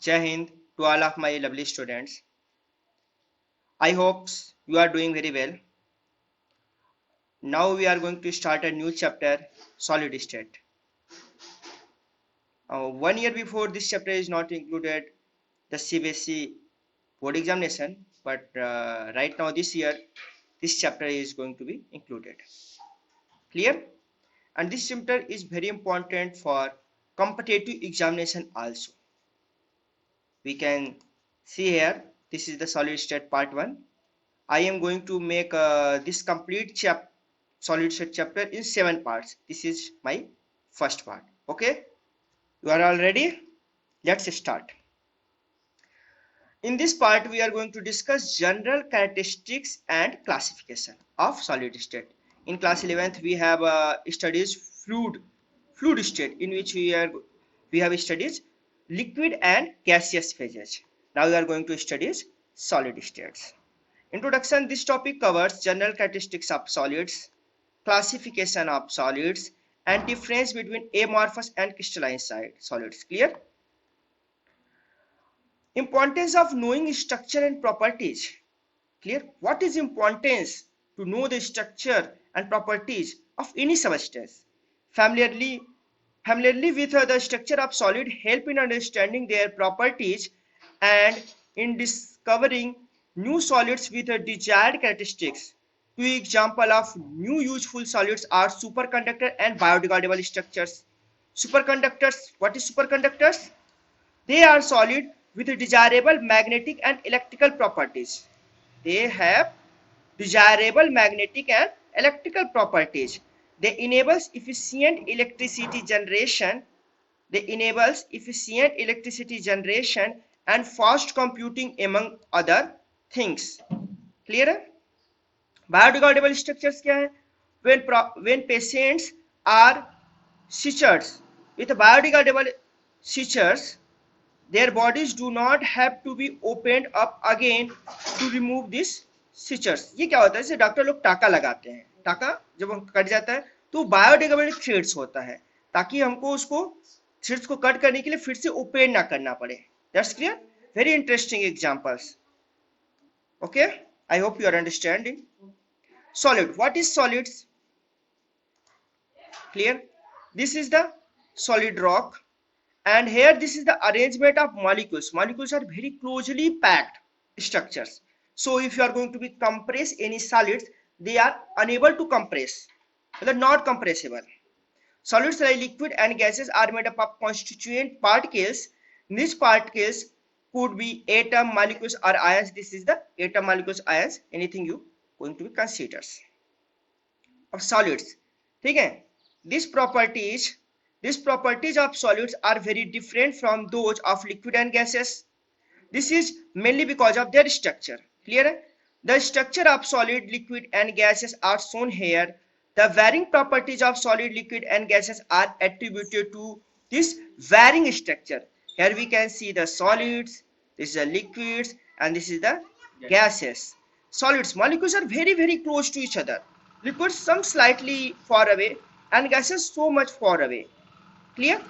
Jai Hind to all of my lovely students. I hope you are doing very well. Now we are going to start a new chapter, solid state. 1 year before this chapter is not included the CBSE board examination, but right now this year this chapter is going to be included. Clear? And this chapter is very important for competitive examination also. We can see here, this is the solid state part 1. I am going to make this complete solid state chapter in 7 parts. This is my first part. Okay, you are all ready? Let's start. In this part, we are going to discuss general characteristics and classification of solid state. In class 11th, we have studies fluid state, in which we have studies liquid and gaseous phases. Now we are going to study solid states. Introduction. This topic covers general characteristics of solids, classification of solids, and difference between amorphous and crystalline solids. Clear? Importance of knowing structure and properties. Clear? What is importance to know the structure and properties of any substance? Familiarly with the structure of solid help in understanding their properties and in discovering new solids with desired characteristics. Two examples of new useful solids are superconductor and biodegradable structures. Superconductors, what is superconductors? They are solid with desirable magnetic and electrical properties. They have desirable magnetic and electrical properties. They enables efficient electricity generation. And fast computing among other things. Clear? Biodegradable structures क्या है? When patients are sutures with biodegradable sutures, their bodies do not have to be opened up again to remove these sutures. ये क्या होता है? जैसे doctor लोग टाका लगाते हैं, टाका जब कट जाता है तो बायोडिग्रेडेबल थ्रेड्स होता है, ताकि हमको उसको थ्रेड्स को कट करने के लिए फिर से ओपन ना करना पड़े. That's clear? Very interesting examples. Okay, I hope you are understanding. Solid. What is solids? Clear? This is the solid rock, and here this is the arrangement of molecules. Molecules are very closely packed structures. So if you are going to be compress any solids, they are unable to compress. They are not compressible. Solids like liquid and gases are made up of constituent particles. These particles could be atom, molecules, or ions. This is the atom, molecules, ions. Anything you going to be considers of solids. Okay? These properties of solids are very different from those of liquid and gases. This is mainly because of their structure. Clear? The structure of solid, liquid, and gases are shown here. The varying properties of solid, liquid, and gases are attributed to this varying structure. Here we can see the solids, this is the liquids, and this is the gases. Solids, molecules are very, very close to each other. Liquids some slightly far away, and gases so much far away. Clear?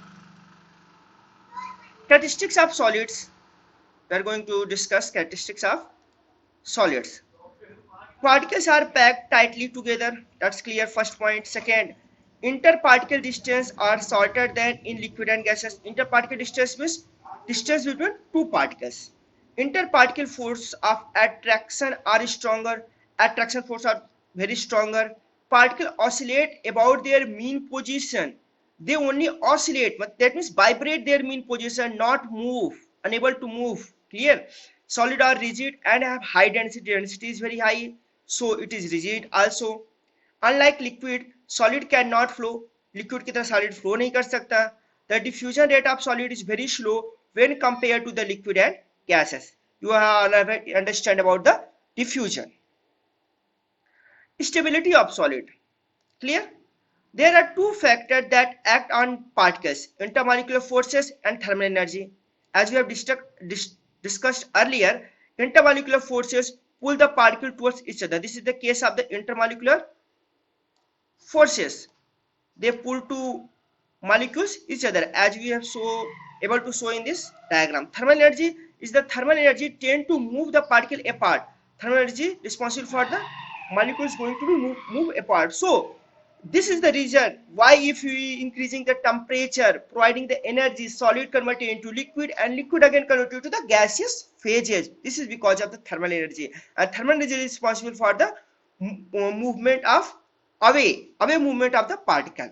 Characteristics of solids. We are going to discuss characteristics of solids. Particles are packed tightly together. That's clear. First point. Second, interparticle distance are shorter than in liquid and gases. Interparticle distance means distance between two particles. Interparticle force of attraction are stronger. Attraction force are very stronger. Particles oscillate about their mean position. They only oscillate, but that means vibrate their mean position, not move, unable to move. Clear? Solid are rigid and have high density. Density is very high, so it is rigid also. Unlike liquid, solid cannot flow. Liquid की तरह solid flow नहीं कर सकता. The diffusion rate of solid is very slow when compared to the liquid and gases. You all understand about the diffusion. Stability of solid. Clear? There are two factors that act on particles: intermolecular forces and thermal energy. As we have discussed earlier, intermolecular forces pull the particle towards each other. This is the case of the intermolecular forces. They pull two molecules each other, as we have shown able to show in this diagram. Thermal energy is the thermal energy tend to move the particle apart. Thermal energy responsible for the molecules going to move apart. So this is the reason why if we increasing the temperature, providing the energy, solid converted into liquid and liquid again converted to the gaseous phases. This is because of the thermal energy. And thermal energy is responsible for the movement of away movement of the particle.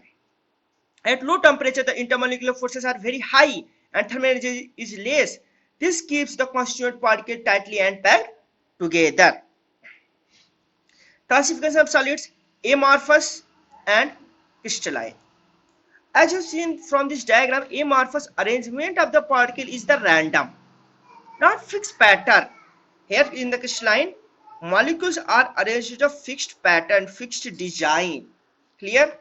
At low temperature, the intermolecular forces are very high and thermal energy is less. This keeps the constituent particle tightly and packed together. Classification of solids: amorphous and crystalline. As you've seen from this diagram, amorphous arrangement of the particle is the random, not fixed pattern. Here in the crystalline, molecules are arranged with a fixed pattern, fixed design. Clear?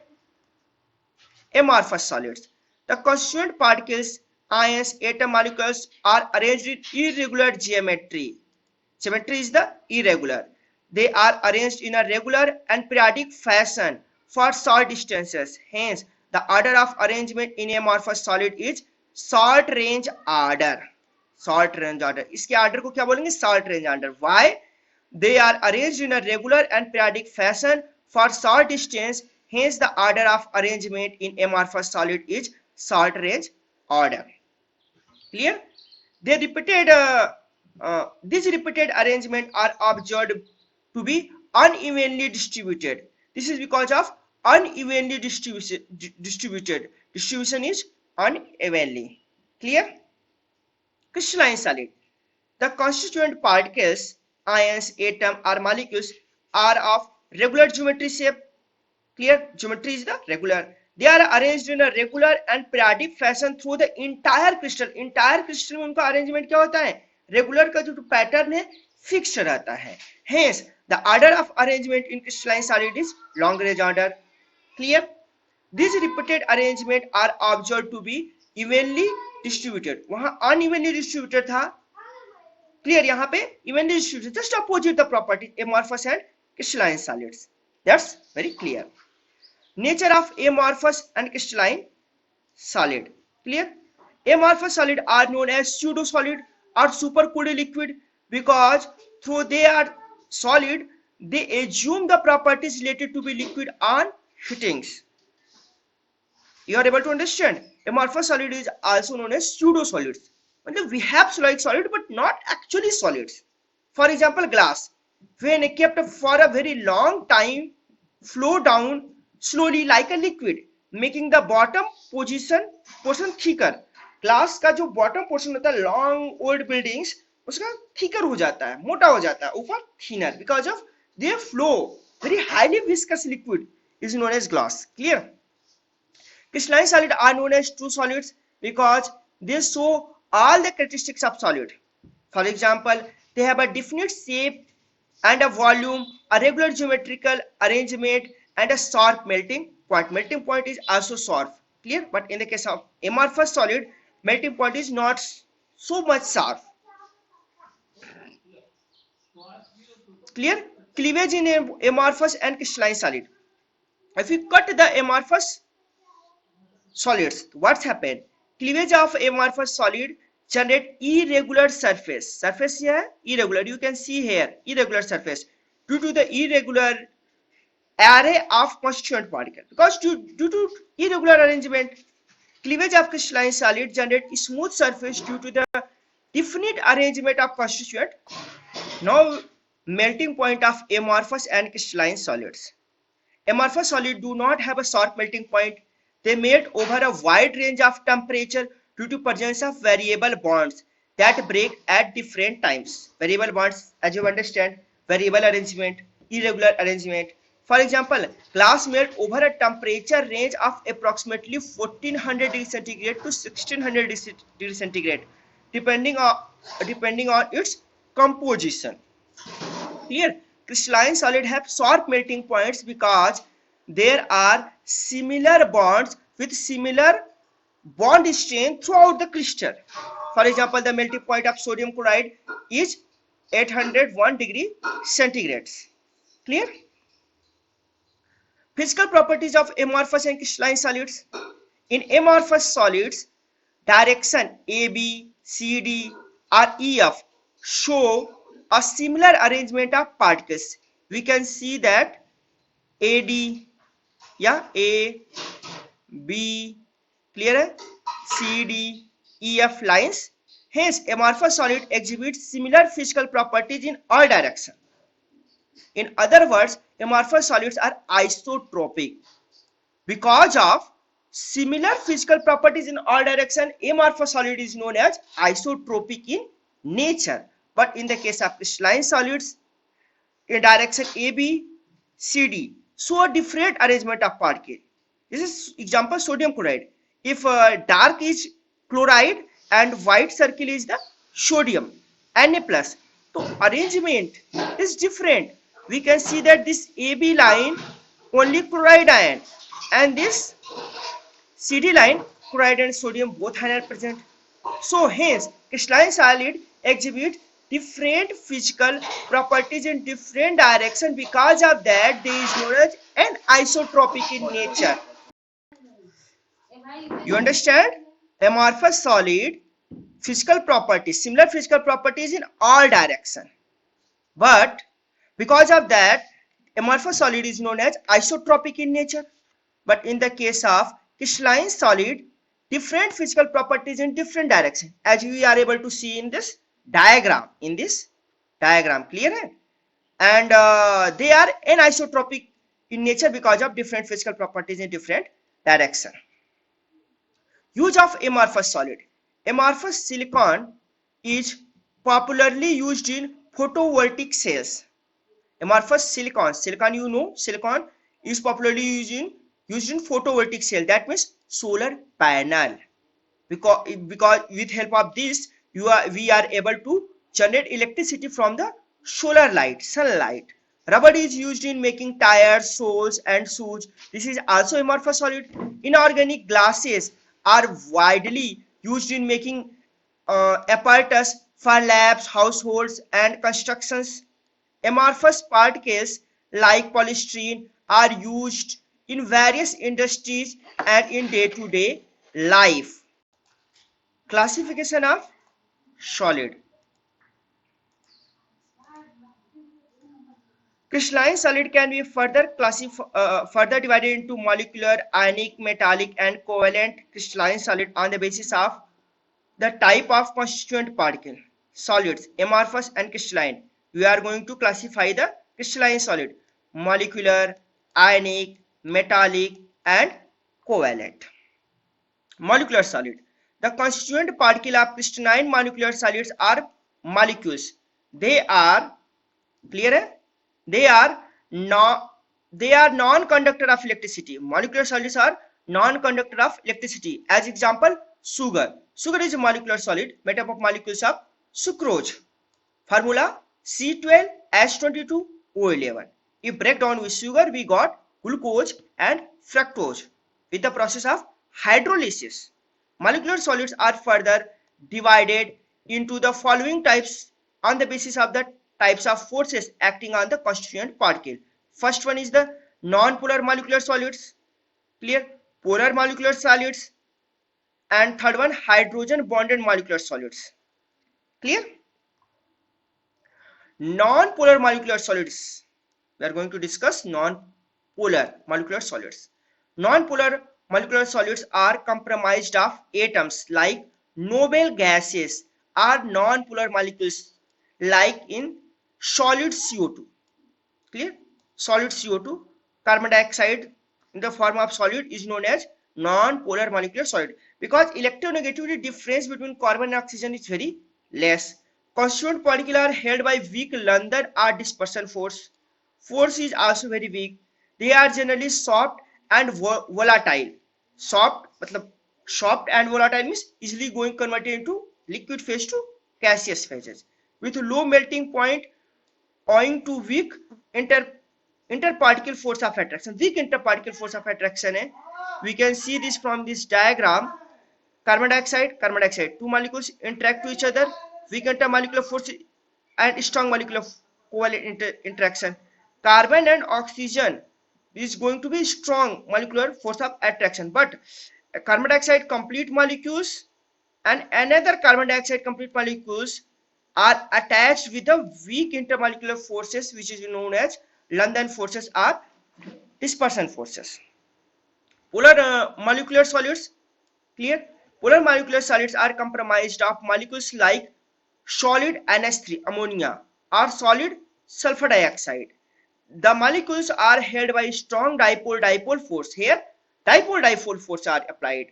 Amorphous solids. The constituent particles, ions, atom molecules are arranged in irregular geometry. Geometry is the irregular. They are arranged in a regular and periodic fashion for short distances. Hence, the order of arrangement in amorphous solid is short range order. Short range order. इसके order को क्या बोलेंगे? Short range order. Why? They are arranged in a regular and periodic fashion for short distance. Hence, the order of arrangement in amorphous solid is short range order. Clear? They repeated. These repeated arrangement are observed to be unevenly distributed. This is because of unevenly distributed. Distribution is unevenly. Clear? Crystalline solid. The constituent particles, ions, atom or molecules are of regular geometry shape. Clear? Geometry is the regular. They are arranged in a regular and periodic fashion through the entire crystal. Entire crystal में उनका arrangement क्या होता है? Regular का जो pattern है fixed रहता है. Hence, the order of arrangement in crystalline solid is long range order. Clear? These repeated arrangement are observed to be evenly distributed. वहाँ unevenly distributed था. Clear? यहाँ पे evenly distributed. Just opposite the property amorphous and crystalline solids. That's very clear. Nature of amorphous and crystalline solid. Clear? Amorphous solid are known as pseudo solid or supercooled liquid because though they are solid, they assume the properties related to be liquid on heatings. You are able to understand? Amorphous solid is also known as pseudo solids. We have like solid but not actually solids. For example, glass. When kept for a very long time, flow down slowly like a liquid, making the bottom portion thicker. Glass का जो bottom portion होता है long old buildings, उसका thicker हो जाता है, मोटा हो जाता है, ऊपर thinner because of their flow. Very highly viscous liquid is known as glass. Clear? Crystalline solids are known as true solids because they show all the characteristics of solid. For example, they have a definite shape and a volume, a regular geometrical arrangement, and a sharp melting point. Melting point is also sharp. Clear? But in the case of amorphous solid, melting point is not so much sharp. Clear? Cleavage in amorphous and crystalline solid. If we cut the amorphous solids, what's happened? Cleavage of amorphous solid generate irregular surface. Surface here irregular. You can see here irregular surface due to the irregular array of constituent particle. Because due to irregular arrangement, cleavage of crystalline solid generate smooth surface due to the definite arrangement of constituent. Now melting point of amorphous and crystalline solids. Amorphous solids do not have a sharp melting point. They melt over a wide range of temperature due to presence of variable bonds that break at different times. Variable bonds, as you understand, variable arrangement, irregular arrangement. For example, glass melt over a temperature range of approximately 1400 degrees centigrade to 1600 degrees centigrade, depending on its composition. Here, crystalline solid have sharp melting points because there are similar bonds with similar bond strength throughout the crystal. For example, the melting point of sodium chloride is 801 degree centigrades. Clear? Physical properties of amorphous and crystalline solids. In amorphous solids, direction AB, CD or EF show a similar arrangement of particles. We can see that AD, yeah, A, B, clear, CD, EF lines. Hence, amorphous solid exhibits similar physical properties in all directions. In other words, amorphous solids are isotropic. Because of similar physical properties in all directions, amorphous solid is known as isotropic in nature. But in the case of crystalline solids, in direction AB, CD, show a different arrangement of particles. This is example sodium chloride. If dark is chloride and white circle is the sodium, Na plus. So arrangement is different. We can see that this AB line only chloride ion and this CD line chloride and sodium both ion are present. So hence crystalline solid exhibit different physical properties in different direction. Because of that they is known as an isotropic in nature. You understand? Amorphous solid physical properties, similar physical properties in all direction. But because of that amorphous solid is known as isotropic in nature. But in the case of crystalline solid, different physical properties in different direction, as we are able to see in this diagram. Clear hai? And they are anisotropic in nature because of different physical properties in different direction. Use of amorphous solid. Amorphous silicon is popularly used in photovoltaic cells. Amorphous silicon, you know, silicon is popularly used in photovoltaic cell, that means solar panel. Because with help of this we are able to generate electricity from the solar light, sunlight. Rubber is used in making tires, soles and shoes. This is also amorphous solid. Inorganic glasses are widely used in making apparatus for labs, households and constructions. Amorphous particles like polystyrene are used in various industries and in day-to-day life. Classification of solid. Crystalline solid can be further divided into molecular, ionic, metallic and covalent crystalline solid on the basis of the type of constituent particle. Solids, amorphous and crystalline. We are going to classify the crystalline solid: molecular, ionic, metallic and covalent. Molecular solid. The constituent particle of crystalline molecular solids are molecules. They are clear? They are non-conductor of electricity. Molecular solids are non-conductor of electricity. As example, sugar. Sugar is a molecular solid made up of molecules of sucrose. Formula C12H22O11. If break down with sugar, we got glucose and fructose with the process of hydrolysis. Molecular solids are further divided into the following types on the basis of the types of forces acting on the constituent particle. First one is the non-polar molecular solids, clear, polar molecular solids, and third one hydrogen bonded molecular solids, clear. Non-polar molecular solids. We are going to discuss non-polar molecular solids. Non-polar molecular solids are comprised of atoms like noble gases are non-polar molecules like in solid CO2, clear. Solid CO2, carbon dioxide in the form of solid is known as non-polar molecular solid because electronegativity difference between carbon and oxygen is very less. Constituent particles are held by weak London or dispersion force. Force is also very weak. They are generally soft and volatile. Soft and volatile means easily going converted into liquid phase to gaseous phases with low melting point owing to weak interparticle force of attraction. Weak interparticle force of attraction hai. We can see this from this diagram. Carbon dioxide, two molecules interact to each other. Weak intermolecular force and strong molecular covalent interaction. Carbon and oxygen is going to be strong molecular force of attraction, but carbon dioxide complete molecules and another carbon dioxide complete molecules are attached with the weak intermolecular forces, which is known as London forces or dispersion forces. Polar molecular solids, clear? Polar molecular solids are comprised of molecules like solid NH3 ammonia or solid sulfur dioxide. The molecules are held by strong dipole-dipole force. Here, dipole-dipole force are applied.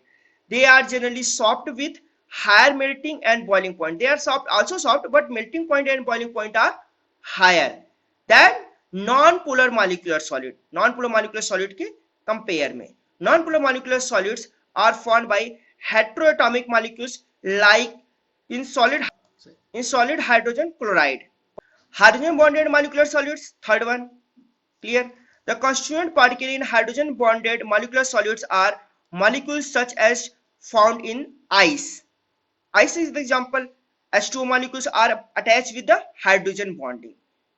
They are generally soft with higher melting and boiling point. They are soft, also soft, but melting point and boiling point are higher than non-polar molecular solid. Non-polar molecular solid के compare में. Non-polar molecular solids are formed by heteroatomic molecules like in solid hydrogen chloride. Hydrogen bonded molecular solids, third one. Clear? The constituent particle in hydrogen bonded molecular solids are molecules such as found in ice. Ice is the example. H2O molecules are attached with the hydrogen bonding.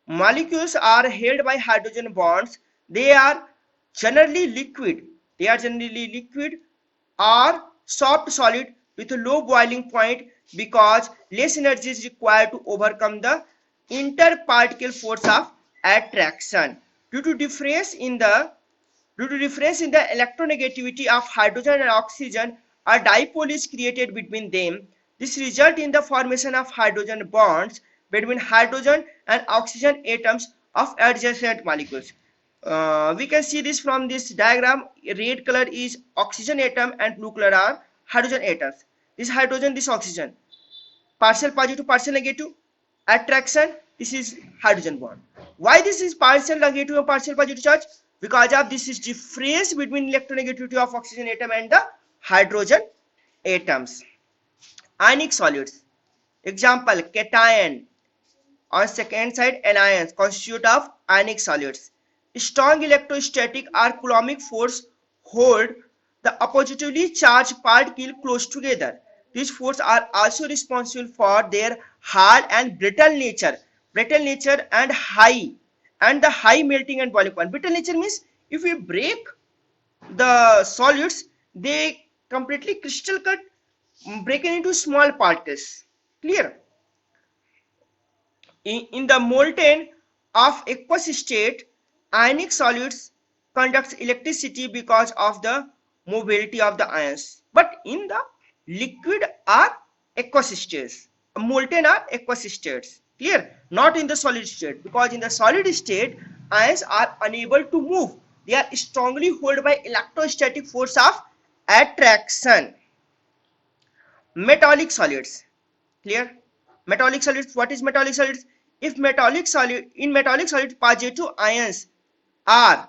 Molecules are held by hydrogen bonds. They are generally liquid. Or soft solid with a low boiling point because less energy is required to overcome the interparticle force of attraction. Due to difference in the electronegativity of hydrogen and oxygen, a dipole is created between them. This results in the formation of hydrogen bonds between hydrogen and oxygen atoms of adjacent molecules. We can see this from this diagram. Red color is oxygen atom and blue color are hydrogen atoms. This hydrogen, this oxygen. Partial positive, partial negative. Attraction, this is hydrogen bond. Why this is partial negative and partial positive charge? Because of this is difference between electronegativity of oxygen atom and the hydrogen atoms. Ionic solids. Example, cation. On second side, anions constitute of ionic solids. Strong electrostatic or coulombic force hold the oppositively charged particle close together. These forces are also responsible for their hard and brittle nature. Brittle nature and the high melting and boiling point. Brittle nature means if we break the solids, they completely crystal cut, breaking into small particles. Clear? In the molten of aqueous state, ionic solids conducts electricity because of the mobility of the ions. But in the liquid are aqueous states, molten are aqueous states. Clear? Not in the solid state, because in the solid state, ions are unable to move. They are strongly held by electrostatic force of attraction. Metallic solids. Clear? Metallic solids. What is metallic solids? If metallic solid in metallic solids, positive ions are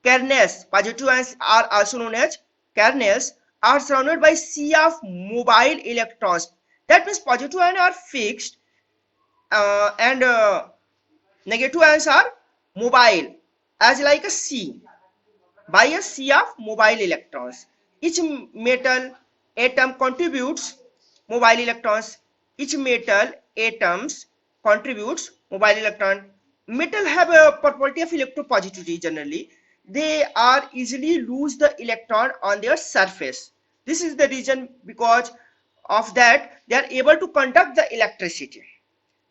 kernels. Positive ions are also known as kernels. Are surrounded by sea of mobile electrons. That means positive ions are fixed and negative ions are mobile, as like a sea, by a sea of mobile electrons. Each metal atom contributes mobile electrons. Each metal atoms contributes mobile electron. Metal have a property of electropositivity generally. They are easily lose the electron on their surface. This is the reason because of that they are able to conduct the electricity.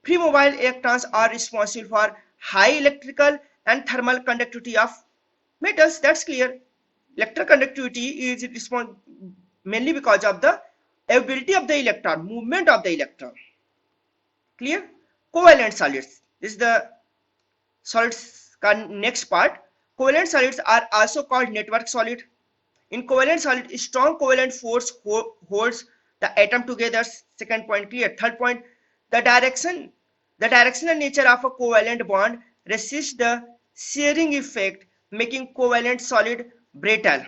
Free mobile electrons are responsible for high electrical and thermal conductivity of metals. That's clear. Electroconductivity is mainly because of the ability of the electron, movement of the electron. Clear? Covalent solids. This is the solids next part. Covalent solids are also called network solid. In covalent solid, strong covalent force holds the atom together. Second point clear. Third point, the directional nature of a covalent bond resists the shearing effect, making covalent solid brittle.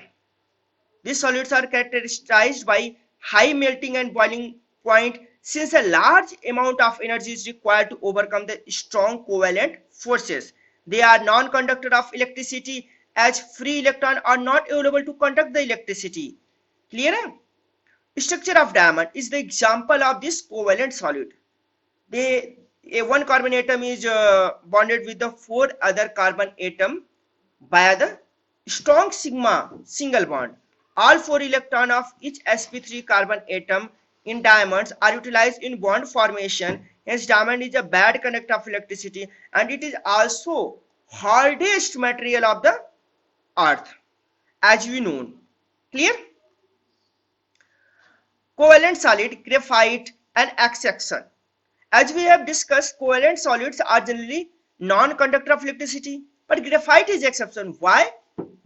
These solids are characterized by high melting and boiling point, since a large amount of energy is required to overcome the strong covalent forces. They are non-conductor of electricity, as free electrons are not available to conduct the electricity. Clear? Structure of diamond is the example of this covalent solid. One carbon atom is bonded with the 4 other carbon atom by the strong sigma single bond. All 4 electrons of each sp3 carbon atom in diamonds are utilized in bond formation. Hence, diamond is a bad conductor of electricity, and it is also hardest material of the earth, as we know. Clear? Covalent solid, graphite, and exception. As we have discussed, covalent solids are generally non-conductor of electricity, but graphite is exception. Why?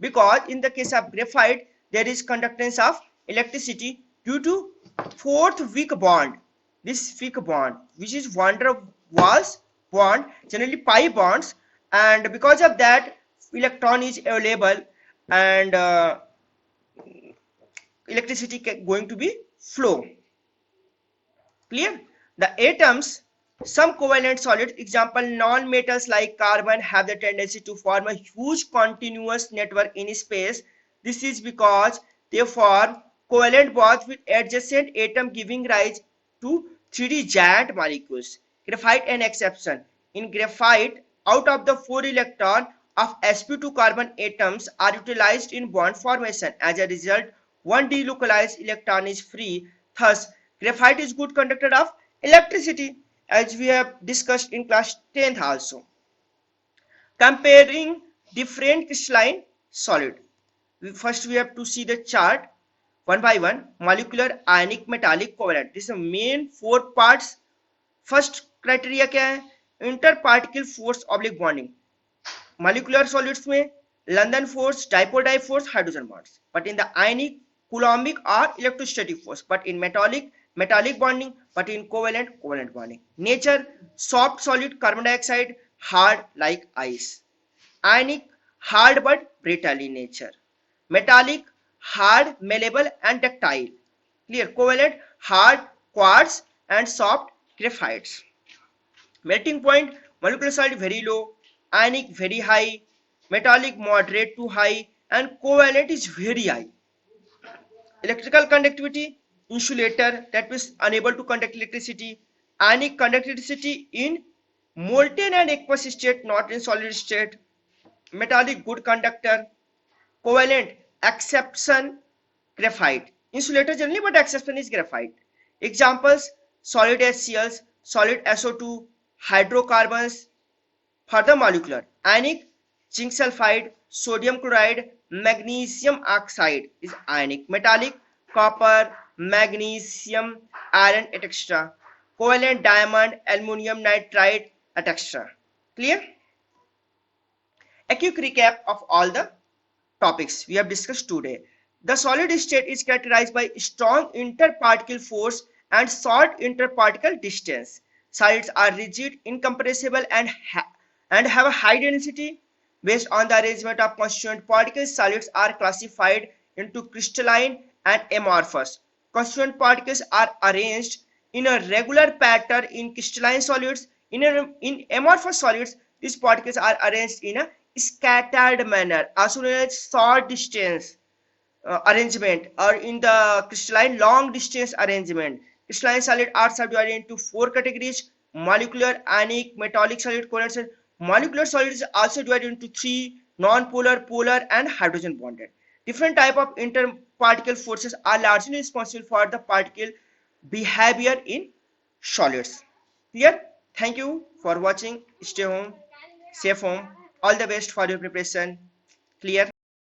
Because in the case of graphite, there is conductance of electricity due to fourth weak bond. This weak bond, which is van der Waals bond, generally pi bonds, and because of that, electron is available, and electricity going to be flow. Clear? The atoms, some covalent solids, example non-metals like carbon, have the tendency to form a huge continuous network in space. This is because they form covalent bonds with adjacent atom, giving rise to 3D giant molecules. Graphite an exception. In graphite, out of the 4 electrons of sp2 carbon atoms are utilized in bond formation. As a result, one delocalized electron is free. Thus, graphite is good conductor of electricity, as we have discussed in class 10th also. Comparing different crystalline solid. First, we have to see the chart one by one. Molecular, ionic, metallic, covalent. This is the main 4 parts. First criteria क्या है? Interparticle force oblique bonding. Molecular solids में London force, dipole force, hydrogen bonds. But in the ionic, coulombic or electrostatic force. But in metallic bonding. But in covalent bonding. Nature, soft solid, carbon dioxide, hard like ice. Ionic, hard but brittle in nature. Metallic, hard, malleable and ductile. Clear? Covalent, hard, quartz and soft, graphites. Melting point, molecular solid very low, ionic very high, metallic moderate to high, and covalent is very high. Electrical conductivity, insulator, that means unable to conduct electricity. Ionic conductivity in molten and aqueous state, not in solid state. Metallic good conductor. Covalent exception, graphite. Insulator generally, but exception is graphite. Examples: solid HCl, solid SO2, hydrocarbons. Further molecular, ionic, zinc sulfide, sodium chloride, magnesium oxide is ionic. Metallic, copper, magnesium, iron, etc. Covalent, diamond, aluminum nitride, etc. Clear? A quick recap of all the topics we have discussed today. The solid state is characterized by strong interparticle force and short interparticle distance. Solids are rigid, incompressible, and have a high density. Based on the arrangement of constituent particles, solids are classified into crystalline and amorphous. Constituent particles are arranged in a regular pattern in crystalline solids. In amorphous solids, these particles are arranged in a scattered manner, also known as short distance arrangement, or in the crystalline long distance arrangement. Crystalline solid are subdivided into 4 categories: molecular, ionic, metallic solid, covalent solid. Molecular solid is also divided into 3: non-polar, polar, and hydrogen bonded. Different type of interparticle forces are largely responsible for the particle behavior in solids. Clear? Thank you for watching. Stay home, safe home. All the best for your preparation. Clear?